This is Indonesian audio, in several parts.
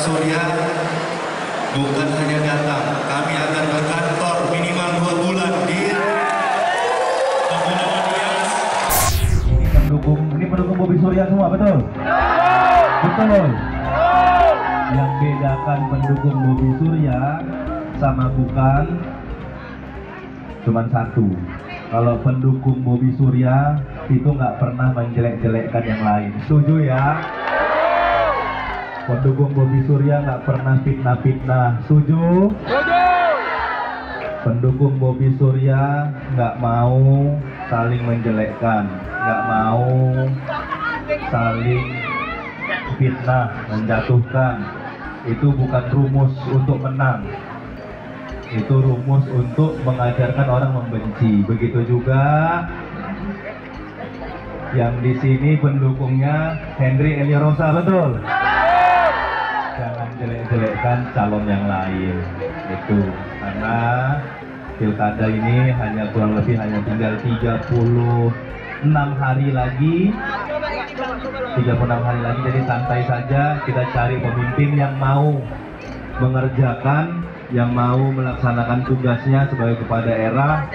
Surya bukan hanya datang, kami akan berkantor minimal 2 bulan di Pegunungan Hias. Ini pendukung Bobi Surya semua, betul? Betul. Yang bedakan pendukung Bobi Surya sama bukan cuman satu. Kalau pendukung Bobi Surya itu nggak pernah menjelek-jelekkan yang lain. Setuju ya? Pendukung Bobi Surya nggak pernah fitnah-fitnah. Setuju? Pendukung Bobi Surya nggak mau saling menjelekkan, nggak mau saling fitnah, menjatuhkan. Itu bukan rumus untuk menang. Itu rumus untuk mengajarkan orang membenci. Begitu juga yang di sini pendukungnya Henry Elirosa, betul? Jangan jelek-jelekkan calon yang lain. Itu karena pilkada ini hanya kurang lebih hanya tinggal 36 hari lagi. 36 hari lagi, jadi santai saja. Kita cari pemimpin yang mau mengerjakan, yang mau melaksanakan tugasnya sebagai kepala daerah.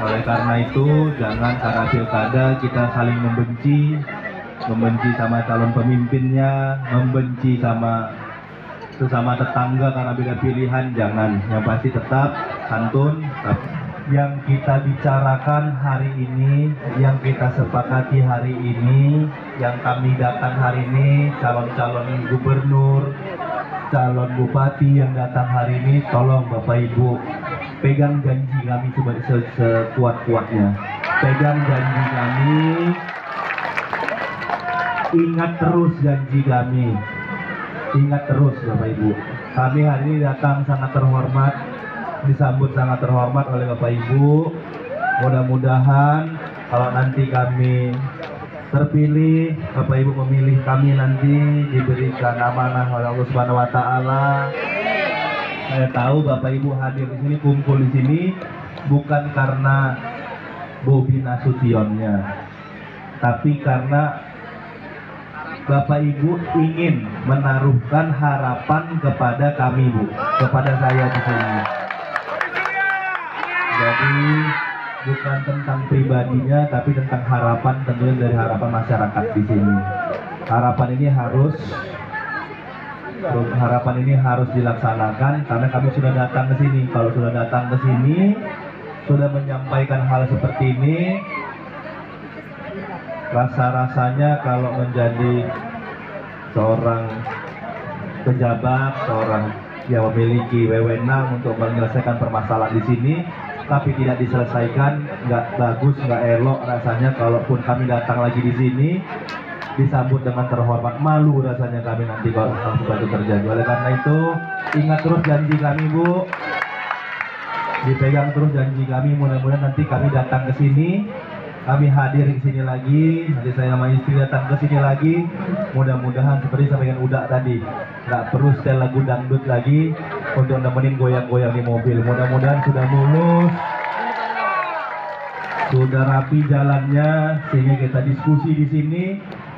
Oleh karena itu, jangan karena pilkada kita saling membenci sama calon pemimpinnya, membenci sama sesama tetangga karena beda pilihan. Jangan, yang pasti tetap santun. Yang kita bicarakan hari ini, yang kita sepakati hari ini, yang kami datang hari ini, calon-calon gubernur, calon bupati yang datang hari ini, tolong Bapak Ibu pegang janji kami sekuat-kuatnya. Pegang janji kami, ingat terus janji kami, ingat terus Bapak Ibu. Kami hari ini datang sangat terhormat, disambut sangat terhormat oleh Bapak Ibu. Mudah-mudahan kalau nanti kami terpilih, Bapak Ibu memilih kami nanti, diberikan amanah oleh Allah Subhanahu wa taala. Saya tahu Bapak Ibu hadir di sini, kumpul di sini bukan karena Bobi Nasutionnya, tapi karena Bapak Ibu ingin menaruhkan harapan kepada kami, Bu, kepada saya di sini. Jadi bukan tentang pribadinya, tapi tentang harapan, tentunya dari harapan masyarakat di sini. Harapan ini harus dilaksanakan karena kami sudah datang ke sini. Kalau sudah datang ke sini, sudah menyampaikan hal seperti ini, rasa-rasanya kalau menjadi seorang pejabat, seorang yang memiliki wewenang untuk menyelesaikan permasalahan di sini, tapi tidak diselesaikan, nggak bagus, nggak elok rasanya. Kalaupun kami datang lagi di sini disambut dengan terhormat, malu rasanya kami nanti kalau sesuatu terjadi. Oleh karena itu, ingat terus janji kami, Bu, dipegang terus janji kami. Mudah-mudahan nanti kami datang ke sini, kami hadir di sini lagi, nanti saya sama istri datang ke sini lagi. Mudah-mudahan seperti sampaikan Uda tadi, nggak perlu setel lagu dangdut lagi untuk nemenin goyang-goyang di mobil. Mudah-mudahan sudah mulus, sudah rapi jalannya, sehingga kita diskusi di sini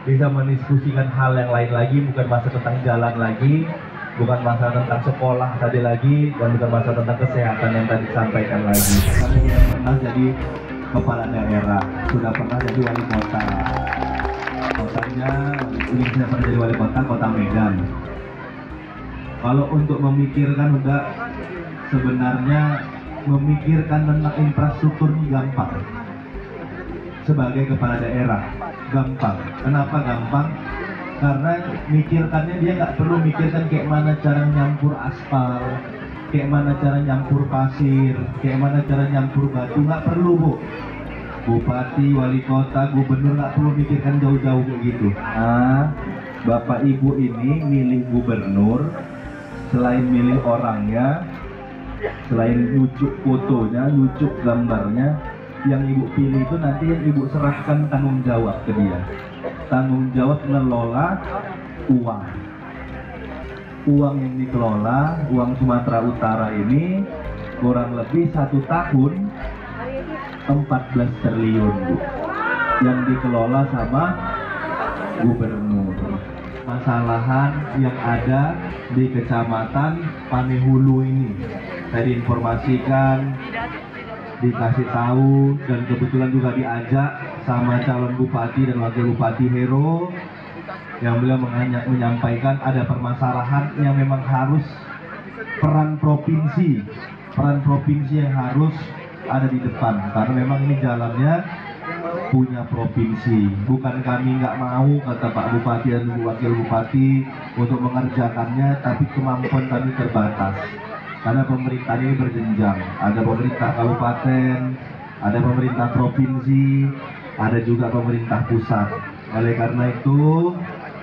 bisa mendiskusikan hal yang lain lagi, bukan masalah tentang jalan lagi, bukan masalah tentang sekolah tadi lagi, dan bukan masalah tentang kesehatan yang tadi disampaikan lagi. Kami sudah pernah jadi kepala daerah, sudah pernah jadi wali kota. Kotanya ini sudah pernah jadi wali kota, kota Medan. Kalau untuk memikirkan, udah sebenarnya memikirkan tentang infrastruktur ini gampang. Sebagai kepala daerah gampang. Kenapa gampang? Karena mikirkannya dia nggak perlu mikirkan kayak mana cara nyampur aspal, kayak mana cara nyampur pasir, kayak mana cara nyampur batu, nggak perlu, Bu. Bupati, wali kota, gubernur nggak perlu mikirkan jauh-jauh begitu. Nah, Bapak Ibu ini milih gubernur, selain milih orangnya, selain lucu fotonya, lucu gambarnya, yang Ibu pilih itu nanti yang Ibu serahkan tanggung jawab ke dia. Tanggung jawab mengelola uang. Uang yang dikelola, uang Sumatera Utara ini kurang lebih 1 tahun 14 triliun, Bu, yang dikelola sama gubernur. Masalahan yang ada di Kecamatan Panehulu ini. Saya diinformasikan, dikasih tahu, dan kebetulan juga diajak sama calon bupati dan wakil bupati Hero, yang beliau menyampaikan ada permasalahan yang memang harus peran provinsi yang harus ada di depan, karena memang ini jalannya punya provinsi, bukan kami nggak mau, kata Pak Bupati dan Wakil Bupati, untuk mengerjakannya, tapi kemampuan kami terbatas karena pemerintahan ini berjenjang, ada pemerintah kabupaten, ada pemerintah provinsi, ada juga pemerintah pusat. Oleh karena itu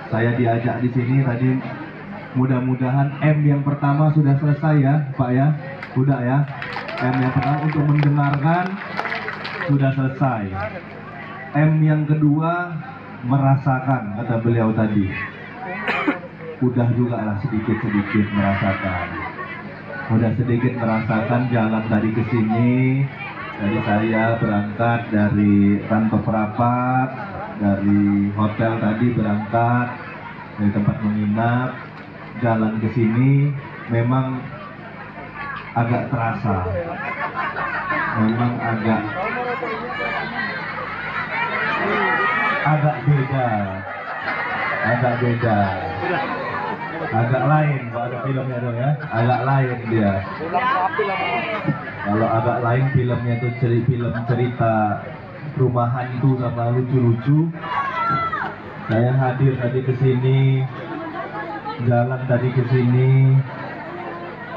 saya diajak di sini tadi, mudah-mudahan M yang pertama sudah selesai ya Pak ya, udah ya, M yang pertama untuk mendengarkan sudah selesai. M yang kedua merasakan, kata beliau tadi, udah juga lah sedikit-sedikit merasakan, udah sedikit merasakan jalan tadi ke sini. Jadi saya berangkat dari kantor perapat, dari hotel tadi berangkat dari tempat menginap, jalan ke sini memang agak terasa, memang agak beda, agak lain. Kalau ada filmnya dong ya, agak lain dia. Kalau agak lain filmnya itu film cerita rumah hantu sama lucu-lucu. Saya hadir tadi ke sini, jalan tadi ke sini,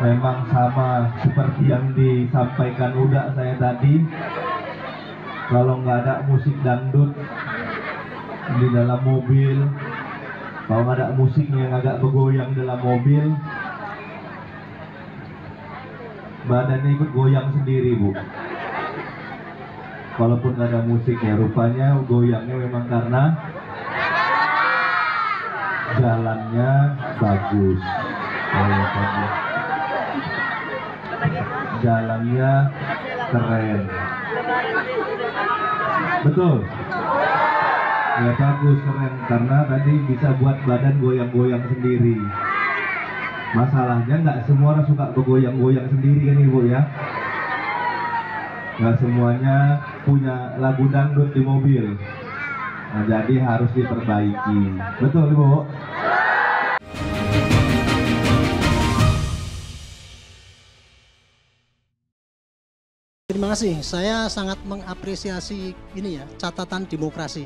memang sama seperti yang disampaikan Uda saya tadi. Kalau nggak ada musik dangdut di dalam mobil, kalau nggak ada musiknya yang agak bergoyang dalam mobil, badannya ikut goyang sendiri, Bu. Walaupun nggak ada musiknya, rupanya goyangnya memang karena jalannya bagus. Jalannya keren. Betul. Ya bagus, keren, karena tadi bisa buat badan goyang-goyang sendiri. Masalahnya nggak semua orang suka bergoyang-goyang sendiri kan Ibu ya. Nggak semuanya punya lagu dangdut di mobil. Nah, jadi harus diperbaiki. Betul Ibu? Terima kasih, saya sangat mengapresiasi ini ya, catatan demokrasi.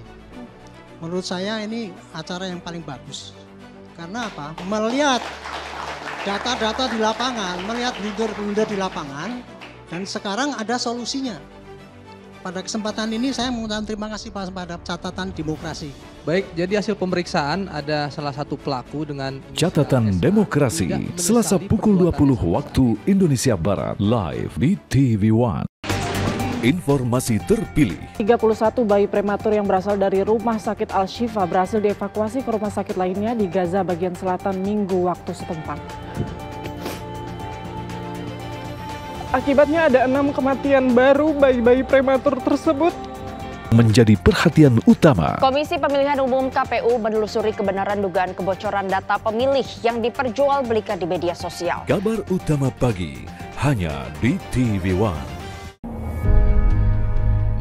Menurut saya ini acara yang paling bagus. Karena apa? Melihat data-data di lapangan, melihat leader-leader di lapangan, dan sekarang ada solusinya. Pada kesempatan ini saya mengucapkan terima kasih pada catatan demokrasi. Baik, jadi hasil pemeriksaan ada salah satu pelaku dengan Catatan Demokrasi, Selasa pukul 20 waktu Indonesia Barat, live di TV One. Informasi terpilih. 31 bayi prematur yang berasal dari Rumah Sakit Al-Shifa berhasil dievakuasi ke rumah sakit lainnya di Gaza bagian selatan Minggu waktu setempat. Akibatnya ada 6 kematian baru bayi-bayi prematur tersebut. Menjadi perhatian utama. Komisi Pemilihan Umum KPU menelusuri kebenaran dugaan kebocoran data pemilih yang diperjualbelikan di media sosial. Kabar utama pagi hanya di TV One.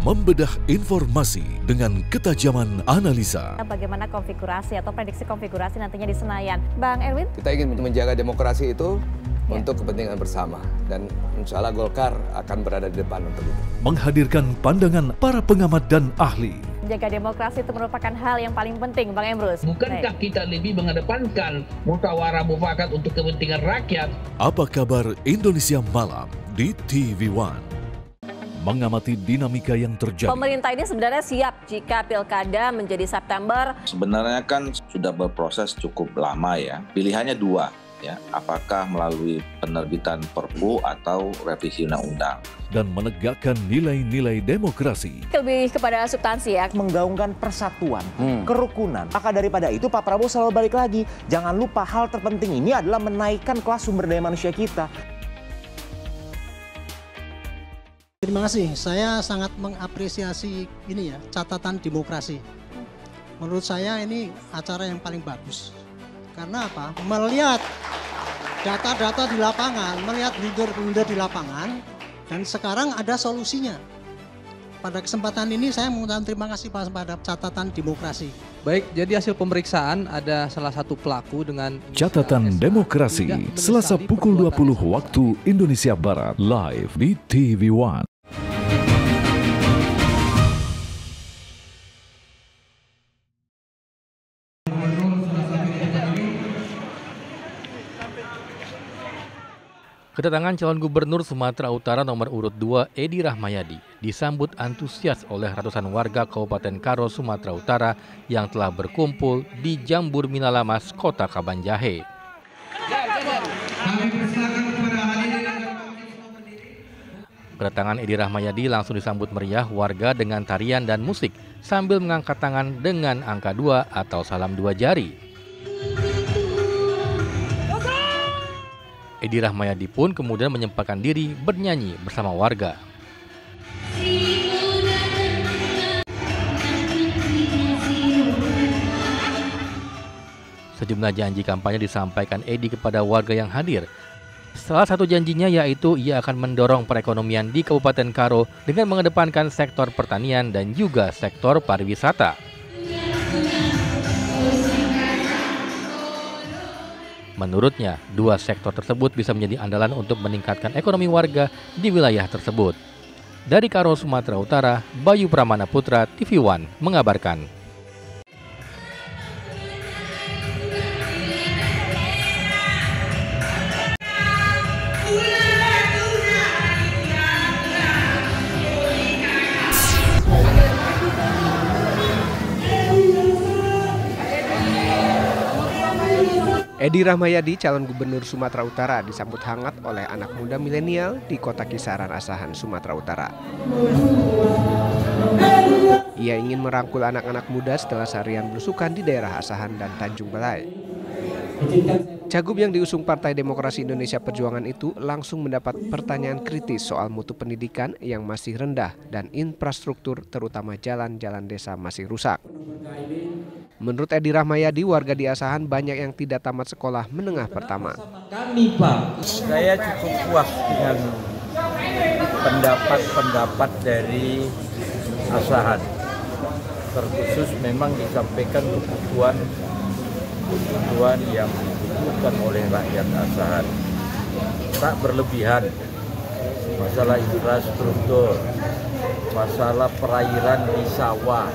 Membedah informasi dengan ketajaman analisa. Bagaimana konfigurasi atau prediksi konfigurasi nantinya di Senayan. Bang Erwin? Kita ingin menjaga demokrasi itu untuk kepentingan bersama. Dan insya Allah Golkar akan berada di depan untuk itu. Menghadirkan pandangan para pengamat dan ahli. Menjaga demokrasi itu merupakan hal yang paling penting, Bang Emrus. Bukankah kita lebih mengedepankan musyawarah mufakat untuk kepentingan rakyat? Apa kabar Indonesia Malam di TV One? Mengamati dinamika yang terjadi. Pemerintah ini sebenarnya siap jika pilkada menjadi September. Sebenarnya kan sudah berproses cukup lama ya. Pilihannya dua ya, apakah melalui penerbitan Perpu atau revisi undang-undang. Dan menegakkan nilai-nilai demokrasi. Lebih kepada substansi ya. Menggaungkan persatuan, kerukunan. Maka daripada itu Pak Prabowo selalu balik lagi. Jangan lupa hal terpenting ini adalah menaikkan kelas sumber daya manusia kita. Terima kasih, saya sangat mengapresiasi ini ya, catatan demokrasi. Menurut saya ini acara yang paling bagus. Karena apa? Melihat data-data di lapangan, melihat blunder-blunder di lapangan, dan sekarang ada solusinya. Pada kesempatan ini saya mengucapkan terima kasih pada catatan demokrasi. Baik, jadi hasil pemeriksaan ada salah satu pelaku dengan Catatan Demokrasi, Selasa pukul 20 waktu Indonesia Barat, live di TV One. Kedatangan calon gubernur Sumatera Utara nomor urut 2 Edi Rahmayadi disambut antusias oleh ratusan warga Kabupaten Karo, Sumatera Utara yang telah berkumpul di Jambur Minalamas, Kota Kabanjahe. Kedatangan Edi Rahmayadi langsung disambut meriah warga dengan tarian dan musik sambil mengangkat tangan dengan angka 2 atau salam 2 jari. Edi Rahmayadi pun kemudian menyempatkan diri bernyanyi bersama warga. Sejumlah janji kampanye disampaikan Edi kepada warga yang hadir. Salah satu janjinya yaitu ia akan mendorong perekonomian di Kabupaten Karo dengan mengedepankan sektor pertanian dan juga sektor pariwisata. Menurutnya, dua sektor tersebut bisa menjadi andalan untuk meningkatkan ekonomi warga di wilayah tersebut. Dari Karo, Sumatera Utara, Bayu Pramana Putra, TV One mengabarkan. Edi Rahmayadi, calon gubernur Sumatera Utara, disambut hangat oleh anak muda milenial di kota kisaran Asahan, Sumatera Utara. Ia ingin merangkul anak-anak muda setelah seharian belusukan di daerah Asahan dan Tanjung Balai. Cagup yang diusung Partai Demokrasi Indonesia Perjuangan itu langsung mendapat pertanyaan kritis soal mutu pendidikan yang masih rendah dan infrastruktur terutama jalan-jalan desa masih rusak. Menurut Edi Rahmayadi, warga di Asahan banyak yang tidak tamat sekolah menengah pertama. Kami Pak, saya cukup puas dengan pendapat-pendapat dari Asahan. Terkhusus memang disampaikan kebutuhan yang dibutuhkan oleh rakyat Asahan. Tak berlebihan, masalah infrastruktur, masalah perairan di sawah,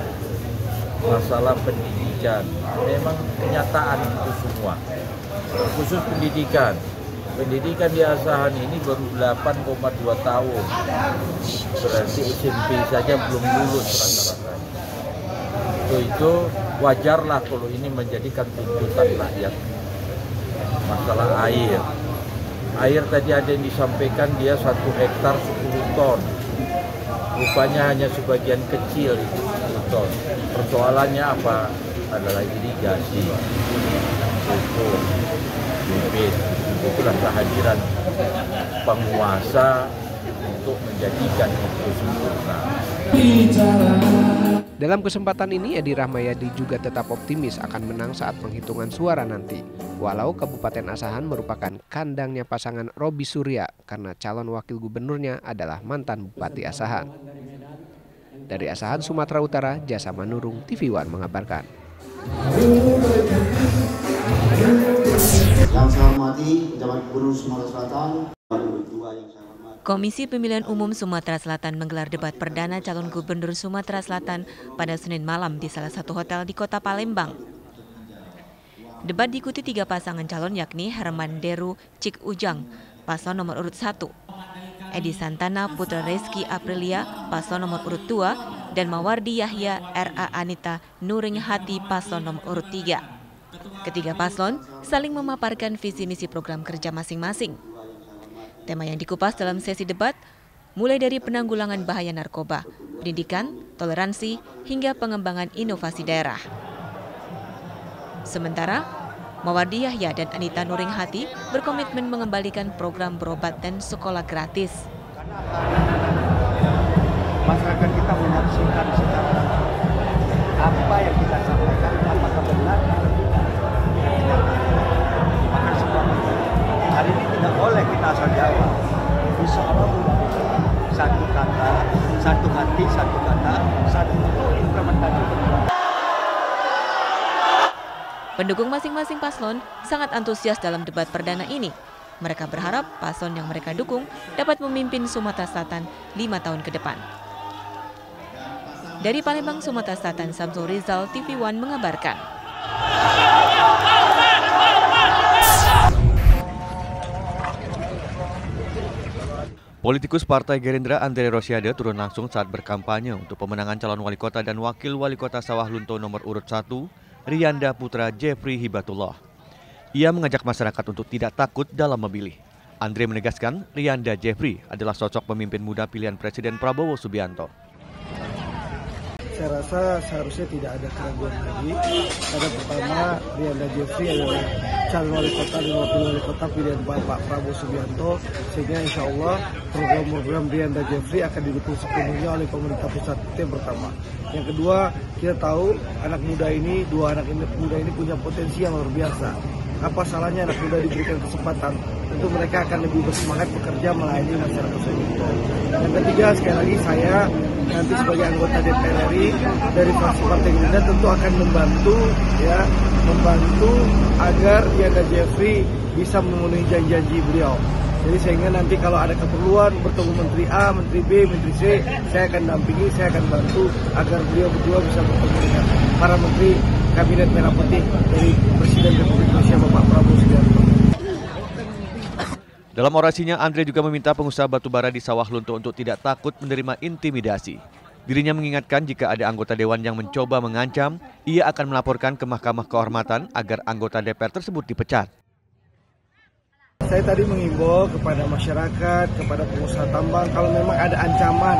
masalah pendidikan, memang kenyataan itu semua. Khusus pendidikan di Asahan ini baru 8,2 tahun, berarti SMP saja belum lulus rata-rata. Itu wajarlah kalau ini menjadikan tuntutan rakyat. Masalah air tadi ada yang disampaikan dia 1 hektar 10 ton. Rupanya hanya sebagian kecil itu 10 ton. Persoalannya apa? Adalah irigasi, pupuk, bibit. Itulah kehadiran penguasa untuk menjadikan itu sempurna. Dalam kesempatan ini, Edi Rahmayadi juga tetap optimis akan menang saat penghitungan suara nanti. Walau Kabupaten Asahan merupakan kandangnya pasangan Robi Surya karena calon wakil gubernurnya adalah mantan Bupati Asahan. Dari Asahan, Sumatera Utara, Jasa Manurung, TV One mengabarkan. Yang saya hormati Pejabat Gubernur Sumatera Selatan, Komisi Pemilihan Umum Sumatera Selatan menggelar debat perdana calon gubernur Sumatera Selatan pada Senin malam di salah satu hotel di Kota Palembang. Debat diikuti 3 pasangan calon yakni Herman Deru Cik Ujang, paslon nomor urut 1, Edi Santana Putra Reski Aprilia, paslon nomor urut 2, dan Mawardi Yahya R.A. Anita Nuring Hati, paslon nomor urut 3. Ketiga paslon saling memaparkan visi misi program kerja masing-masing. Tema yang dikupas dalam sesi debat mulai dari penanggulangan bahaya narkoba, pendidikan, toleransi, hingga pengembangan inovasi daerah. Sementara, Mawardi Yahya dan Anita Nuring Hati berkomitmen mengembalikan program berobat dan sekolah gratis. Masyarakat kita menyaksikan sekarang apa yang kita sampaikan, apakah benar atau tidak. Maka sebab hari Jawa. Insya Allah mudah-mudahan satu kata, satu hati, satu kata, satu implementasi. Pendukung masing-masing paslon sangat antusias dalam debat perdana ini. Mereka berharap paslon yang mereka dukung dapat memimpin Sumatera Selatan 5 tahun ke depan. Dari Palembang, Sumatera Selatan, Samsul Rizal, TV One mengabarkan. Politikus Partai Gerindra Andre Rosiade turun langsung saat berkampanye untuk pemenangan calon wali kota dan wakil wali kota Sawah Lunto nomor urut 1, Riyanda Putra Jeffrey Hibatullah. Ia mengajak masyarakat untuk tidak takut dalam memilih. Andre menegaskan Riyanda Jeffrey adalah sosok pemimpin muda pilihan Presiden Prabowo Subianto. Saya rasa seharusnya tidak ada keraguan lagi. Karena pertama, Riyanda Jeffrey adalah calon wali kota dan wakil wali kota pilihan Pak Prabowo Subianto. Sehingga insya Allah program-program Riyanda Jeffrey akan didukung sepenuhnya oleh pemerintah pusat. Itu yang pertama. Yang kedua, kita tahu anak muda ini, dua anak muda ini punya potensi yang luar biasa. Apa salahnya anak muda diberikan kesempatan? Tentu mereka akan lebih bersemangat bekerja melayani masyarakat Subianto. Yang ketiga, sekali lagi saya nanti sebagai anggota DPR RI dari fraksi Partai Gerindra tentu akan membantu agar Riyanda Jeffrey bisa memenuhi janji-janji beliau. Jadi sehingga nanti kalau ada keperluan bertemu Menteri A, Menteri B, Menteri C, saya akan dampingi, saya akan bantu agar beliau berdua bisa bertemu dengan para Menteri Kabinet Merah Putih dari Presiden Republik Indonesia Bapak Prabowo Subianto. Dalam orasinya, Andre juga meminta pengusaha batubara di Sawah Lunto untuk tidak takut menerima intimidasi. Dirinya mengingatkan jika ada anggota dewan yang mencoba mengancam, ia akan melaporkan ke Mahkamah Kehormatan agar anggota DPR tersebut dipecat. Saya tadi mengimbau kepada masyarakat, kepada pengusaha tambang, kalau memang ada ancaman,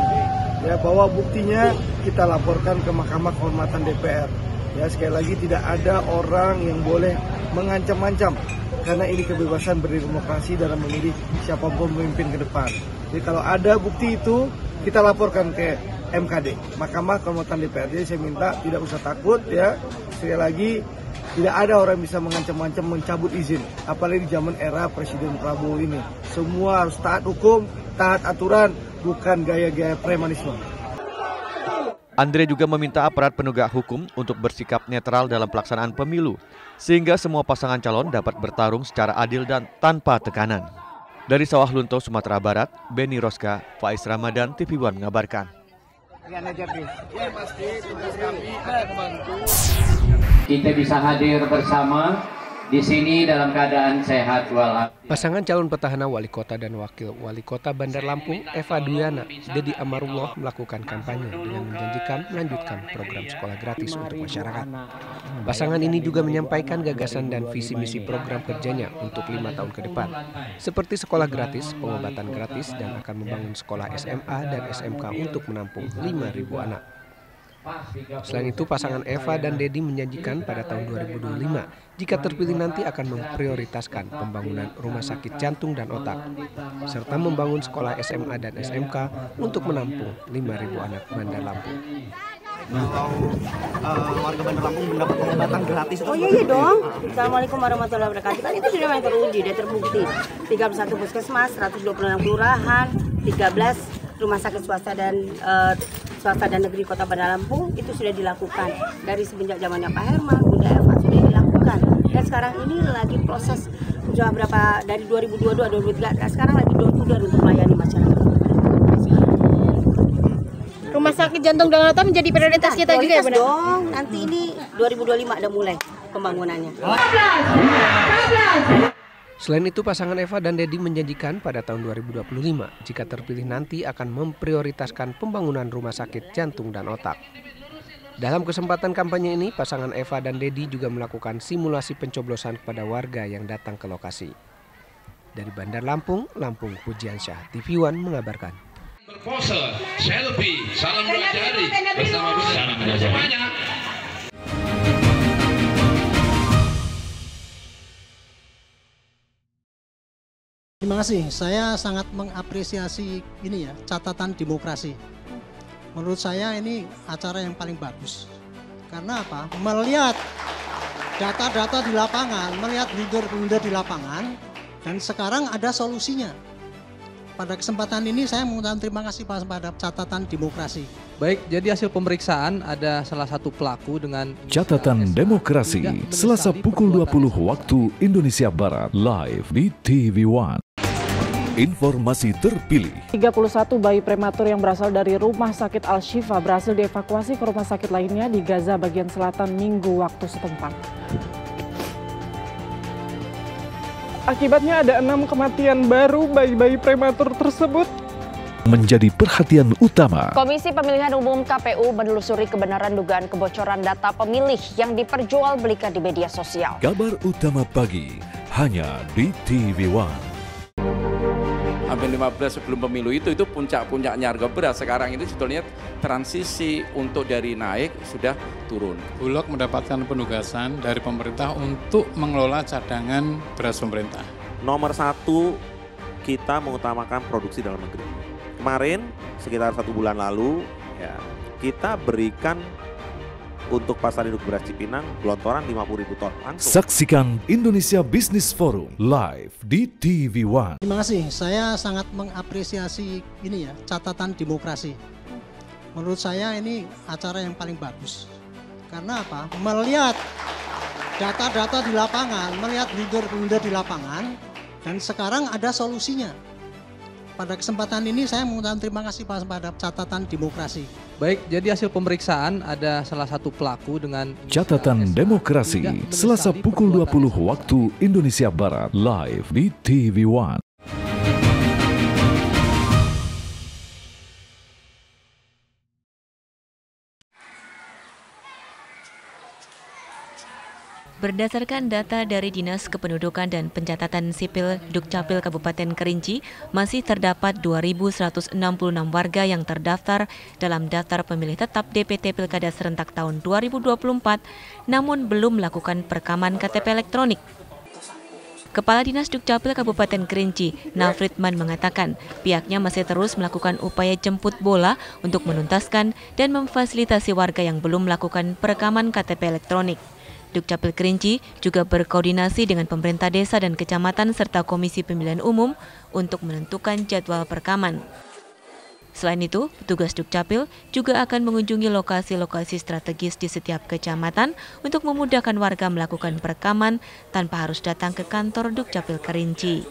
ya bahwa buktinya kita laporkan ke Mahkamah Kehormatan DPR. Ya sekali lagi tidak ada orang yang boleh mengancam-ancam. Karena ini kebebasan berdemokrasi dalam memilih siapapun pemimpin ke depan. Jadi kalau ada bukti itu, kita laporkan ke MKD, Mahkamah Kehormatan DPR. Jadi saya minta tidak usah takut ya. Sekali lagi, tidak ada orang yang bisa mengancam-ancam mencabut izin. Apalagi di zaman era Presiden Prabowo ini. Semua harus taat hukum, taat aturan, bukan gaya-gaya premanisme. Andre juga meminta aparat penegak hukum untuk bersikap netral dalam pelaksanaan pemilu, sehingga semua pasangan calon dapat bertarung secara adil dan tanpa tekanan. Dari Sawah Lunto, Sumatera Barat, Beni Roska, Faiz Ramadan, TV One mengabarkan. Kita bisa hadir bersama di sini dalam keadaan sehat walafiat. Pasangan calon petahana wali kota dan wakil wali kota Bandar Lampung, Eva Duyana, Dedi Amarullah melakukan kampanye dengan menjanjikan melanjutkan program sekolah gratis untuk masyarakat. Pasangan ini juga menyampaikan gagasan dan visi misi program kerjanya untuk 5 tahun ke depan, seperti sekolah gratis, pengobatan gratis, dan akan membangun sekolah SMA dan SMK untuk menampung 5.000 anak. Selain itu, pasangan Eva dan Dedi menjanjikan pada tahun 2025 jika terpilih nanti akan memprioritaskan pembangunan rumah sakit jantung dan otak, serta membangun sekolah SMA dan SMK untuk menampung 5.000 anak Bandar Lampung. Warga Bandar Lampung mendapat pengobatan gratis. Oh iya dong. Assalamualaikum warahmatullahi wabarakatuh. Kan itu sudah teruji, sudah terbukti. 31 puskesmas, 126 kelurahan, 13 rumah sakit swasta dan negeri Kota Bandar Lampung itu sudah dilakukan dari semenjak zamannya Pak Herman, Bunda Eva sudah dilakukan. Dan sekarang ini lagi proses sudah berapa dari 2022 2023 sekarang lagi door-to-door untuk melayani masyarakat. Rumah sakit jantung dan otak menjadi prioritas kita juga ya, Bunda? Dong, nanti ini 2025 ada mulai pembangunannya. Selain itu, pasangan Eva dan Dedi menjanjikan pada tahun 2025 jika terpilih nanti akan memprioritaskan pembangunan rumah sakit jantung dan otak. Dalam kesempatan kampanye ini, pasangan Eva dan Dedi juga melakukan simulasi pencoblosan kepada warga yang datang ke lokasi. Dari Bandar Lampung, Pujiansyah, TV One mengabarkan. Proposal, selfie, salam dua jari bersama Bunda semuanya. Terima kasih. Saya sangat mengapresiasi ini ya, catatan demokrasi. Menurut saya ini acara yang paling bagus. Karena apa? Melihat data-data di lapangan, melihat blunder-blunder di lapangan, dan sekarang ada solusinya. Pada kesempatan ini saya mengucapkan terima kasih pada catatan demokrasi. Baik, jadi hasil pemeriksaan ada salah satu pelaku dengan Catatan Demokrasi, Selasa pukul 20 waktu Indonesia Barat, live di TV One. Informasi terpilih. 31 bayi prematur yang berasal dari Rumah Sakit Al-Shifa berhasil dievakuasi ke rumah sakit lainnya di Gaza bagian selatan Minggu waktu setempat. Akibatnya ada 6 kematian baru bayi-bayi prematur tersebut. Menjadi perhatian utama. Komisi Pemilihan Umum KPU menelusuri kebenaran dugaan kebocoran data pemilih yang diperjualbelikan di media sosial. Kabar utama pagi hanya di TV One. Hampir 15 sebelum pemilu itu puncak-puncaknya harga beras. Sekarang ini sebetulnya transisi untuk dari naik sudah turun. Bulog mendapatkan penugasan dari pemerintah untuk mengelola cadangan beras pemerintah. Nomor 1, kita mengutamakan produksi dalam negeri. Kemarin sekitar 1 bulan lalu ya, kita berikan untuk pasar induk beras Cipinang gelontoran 50.000 ton langsung. Saksikan Indonesia Business Forum live di TV One. Terima kasih, saya sangat mengapresiasi ini ya, catatan demokrasi. Menurut saya ini acara yang paling bagus. Karena apa? Melihat data-data di lapangan, melihat blunder-blunder di lapangan, dan sekarang ada solusinya. Pada kesempatan ini saya mengucapkan terima kasih pada catatan demokrasi. Baik, jadi hasil pemeriksaan ada salah satu pelaku dengan Catatan Demokrasi, Selasa pukul 20 waktu Indonesia Barat, live di TV One. Berdasarkan data dari Dinas Kependudukan dan Pencatatan Sipil Dukcapil Kabupaten Kerinci, masih terdapat 2.166 warga yang terdaftar dalam daftar pemilih tetap DPT Pilkada Serentak tahun 2024, namun belum melakukan perekaman KTP elektronik. Kepala Dinas Dukcapil Kabupaten Kerinci, Nafridman mengatakan pihaknya masih terus melakukan upaya jemput bola untuk menuntaskan dan memfasilitasi warga yang belum melakukan perekaman KTP elektronik. Dukcapil Kerinci juga berkoordinasi dengan pemerintah desa dan kecamatan serta Komisi Pemilihan Umum untuk menentukan jadwal perekaman. Selain itu, petugas Dukcapil juga akan mengunjungi lokasi-lokasi strategis di setiap kecamatan untuk memudahkan warga melakukan perekaman tanpa harus datang ke kantor Dukcapil Kerinci.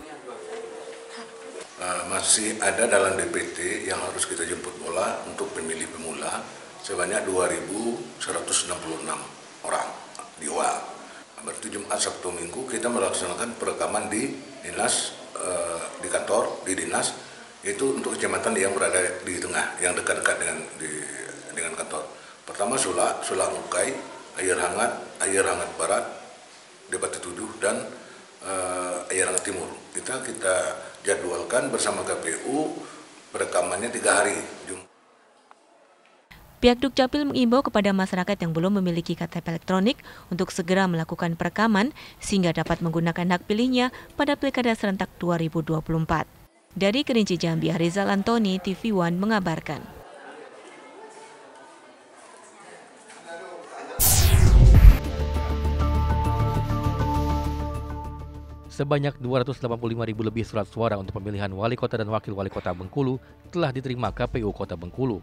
Masih ada dalam DPT yang harus kita jemput bola untuk pemilih pemula sebanyak 2.166 orang. Di WA. Berarti Jumat, Sabtu, Minggu kita melaksanakan perekaman di dinas, di kantor, di dinas, yaitu untuk kecamatan yang berada di tengah, yang dekat-dekat dengan kantor. Pertama Sulak Mukai, Air Hangat Barat, Depati 7 dan Air Hangat Timur. Kita jadwalkan bersama KPU perekamannya 3 hari. Pihak Dukcapil mengimbau kepada masyarakat yang belum memiliki KTP elektronik untuk segera melakukan perekaman sehingga dapat menggunakan hak pilihnya pada Pilkada Serentak 2024. Dari Kerinci Jambi, Rizal Antoni, TV One mengabarkan. Sebanyak 285.000 lebih surat suara untuk pemilihan wali kota dan wakil wali kota Bengkulu telah diterima KPU Kota Bengkulu.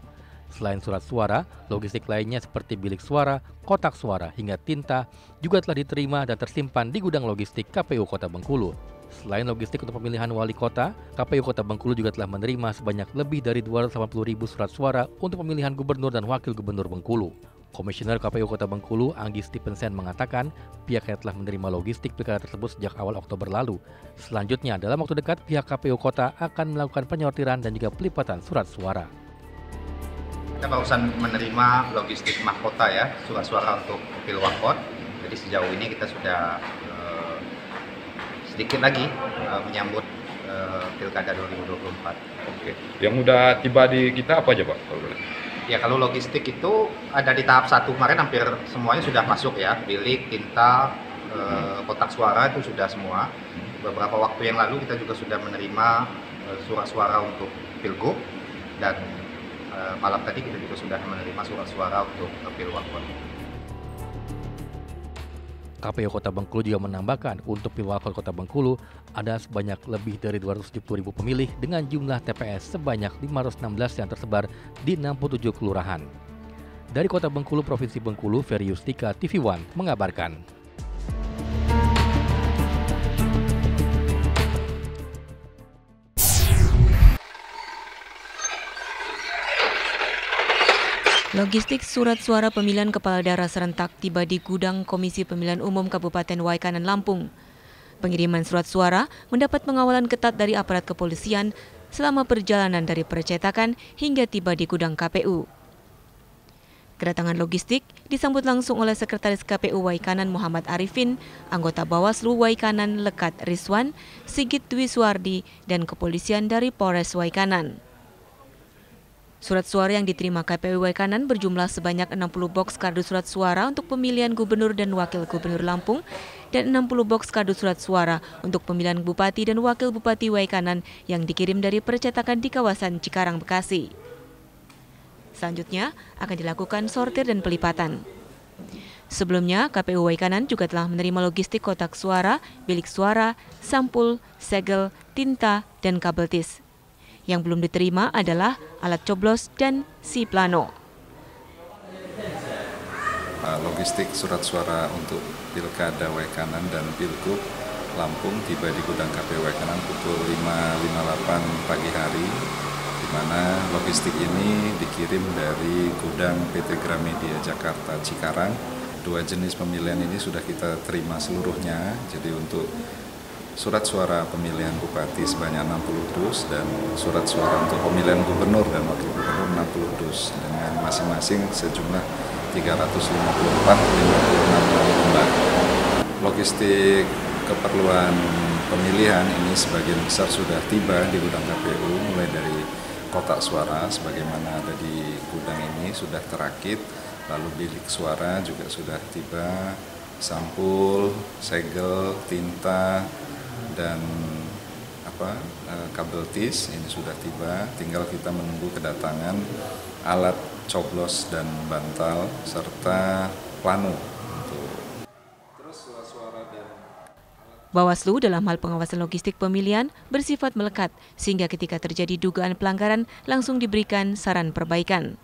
Selain surat suara, logistik lainnya seperti bilik suara, kotak suara, hingga tinta juga telah diterima dan tersimpan di gudang logistik KPU Kota Bengkulu. Selain logistik untuk pemilihan wali kota, KPU Kota Bengkulu juga telah menerima sebanyak lebih dari 280.000 surat suara untuk pemilihan gubernur dan wakil gubernur Bengkulu. Komisioner KPU Kota Bengkulu, Anggi Stephensen mengatakan pihaknya telah menerima logistik pilkada tersebut sejak awal Oktober lalu. Selanjutnya, dalam waktu dekat, pihak KPU Kota akan melakukan penyortiran dan juga pelipatan surat suara. Kita barusan menerima logistik mahkota ya, surat suara untuk Pilwakot. Jadi sejauh ini kita sudah sedikit lagi menyambut Pilkada 2024. Oke. Yang udah tiba di kita apa aja Pak? Ya kalau logistik itu ada di tahap 1 kemarin hampir semuanya sudah masuk ya, bilik, tinta, kotak suara itu sudah semua. Beberapa waktu yang lalu kita juga sudah menerima surat suara untuk Pilgub dan malam tadi kita juga sudah menerima surat suara untuk Pilwakot. KPU Kota Bengkulu juga menambahkan untuk Pilwalkot Kota Bengkulu ada sebanyak lebih dari 270.000 pemilih dengan jumlah TPS sebanyak 516 yang tersebar di 67 kelurahan. Dari Kota Bengkulu, Provinsi Bengkulu, Ferry Yustika, TV One mengabarkan. Logistik surat suara pemilihan kepala daerah serentak tiba di gudang Komisi Pemilihan Umum Kabupaten Waikanan, Lampung. Pengiriman surat suara mendapat pengawalan ketat dari aparat kepolisian selama perjalanan dari percetakan hingga tiba di gudang KPU. Kedatangan logistik disambut langsung oleh Sekretaris KPU Waikanan Muhammad Arifin, anggota Bawaslu Waikanan Lekat Rizwan, Sigit Dwi Suwardi, dan kepolisian dari Polres Waikanan. Surat suara yang diterima KPU Waikanan berjumlah sebanyak 60 boks kardus surat suara untuk pemilihan gubernur dan wakil gubernur Lampung dan 60 boks kardus surat suara untuk pemilihan bupati dan wakil bupati Waikanan yang dikirim dari percetakan di kawasan Cikarang, Bekasi. Selanjutnya akan dilakukan sortir dan pelipatan. Sebelumnya, KPU Waikanan juga telah menerima logistik kotak suara, bilik suara, sampul, segel, tinta, dan kabel tis. Yang belum diterima adalah alat coblos dan si plano. Logistik surat suara untuk Pilkada Waikanan dan Pilgub Lampung tiba di gudang KPU Waikanan pukul 5.58 pagi hari, di mana logistik ini dikirim dari gudang PT Gramedia Jakarta Cikarang. 2 jenis pemilihan ini sudah kita terima seluruhnya, jadi untuk surat suara pemilihan bupati sebanyak 60 dus dan surat suara untuk pemilihan gubernur dan wakil gubernur 60 dus dengan masing-masing sejumlah 354,56 lembar. Logistik keperluan pemilihan ini sebagian besar sudah tiba di gudang KPU, mulai dari kotak suara sebagaimana ada di gudang ini sudah terakit, lalu bilik suara juga sudah tiba, sampul, segel, tinta, dan kabel tis ini sudah tiba. Tinggal kita menunggu kedatangan alat coblos dan bantal serta plano. Bawaslu dalam hal pengawasan logistik pemilihan bersifat melekat sehingga ketika terjadi dugaan pelanggaran langsung diberikan saran perbaikan.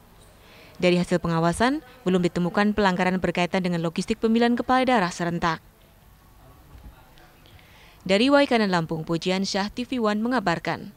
Dari hasil pengawasan belum ditemukan pelanggaran berkaitan dengan logistik pemilihan kepala daerah serentak. Dari Waikanan, Lampung, Pujian Syah, TV One mengabarkan.